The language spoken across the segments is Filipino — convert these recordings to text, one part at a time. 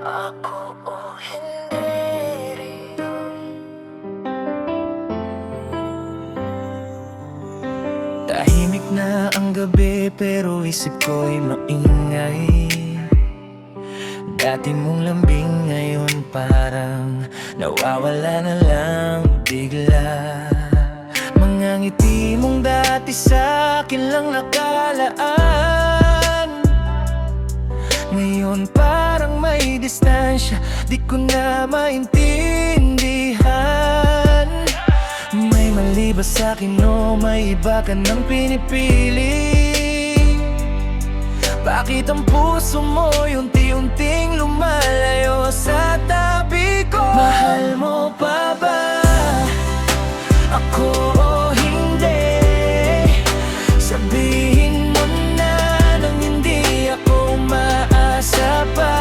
ako o hindi rin? Tahimik na ang gabi pero isip ko'y maingay. Dati mong lambing ngayon parang nawawala na lang bigla. Mga ngiti mong dati sa akin lang nakalaan, ngayon parang may distansya, di ko na maintindihan. May mali ba sa'kin o may iba ka nang pinipili? Bakit ang puso mo unti-unting lumalayo sa tabi ko? Mahal mo pa ba ako o hindi? Sabihin mo na nang hindi ako umaasa pa.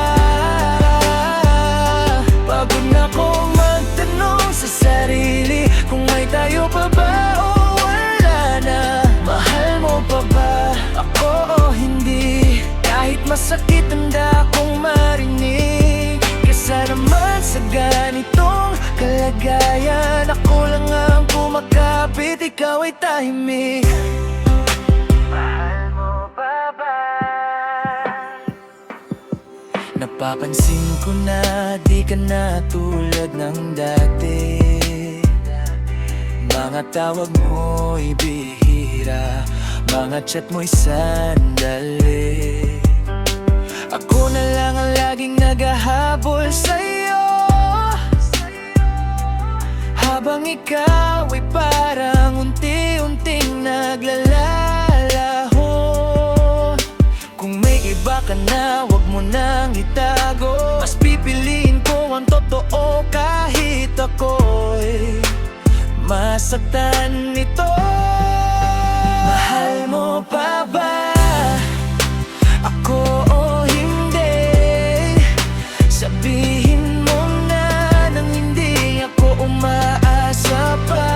Pagod na kong magtanong sa sarili kung may tayo pa ba o wala na. Mahal mo pa ba ako o hindi? Kahit masakit handa akong marinig, kesa naman sa ganitong kalagayan. Ako lang ang kumakapit, ikaw ay tahimik. Mahal mo pa ba? Napapansin ko na di ka na tulad ng dati. Mga tawag mo'y bihira, mga chat mo'y sandali. Ako na lang ang laging naghahabol sa'yo, habang ikaw ay parang unti-unting naglalaho. Kung may iba ka na, wag mo nang itago. Mas pipiliin ko ang totoo kahit ako'y masaktan nito. Mahal mo pa ba ako o hindi? Sabihin mo na nang hindi ako umaasa pa.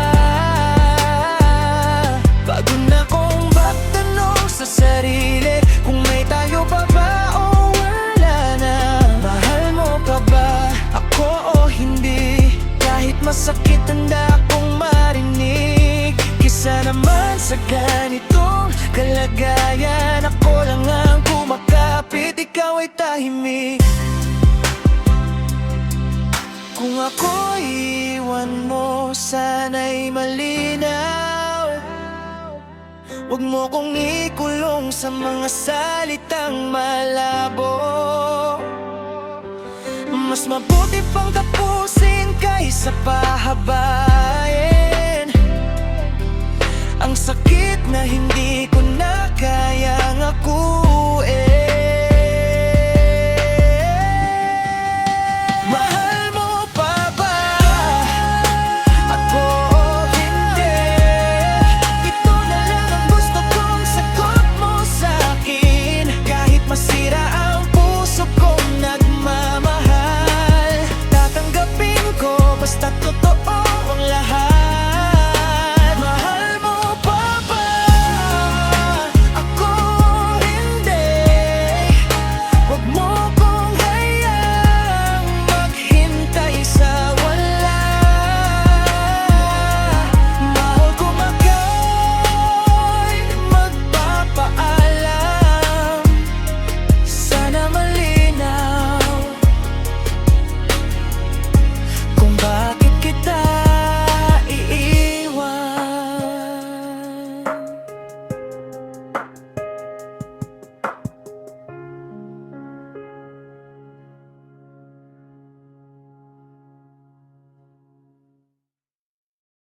Pagod na kong magtanong sa sarili kung may tayo pa ba o wala na. Mahal mo pa ba ako o hindi? Kahit masakit handa akong marinig, kesa naman sa ganitong kalagayan. Ako lang ang kumakapit, ikaw ay tahimik. Kung ako'y iwan mo, sana'y malinaw. Huwag mo kong ikulong sa mga salitang malabo. Mas mabuti pang tapusin kaysa pahabain ang sakit na hindi ko na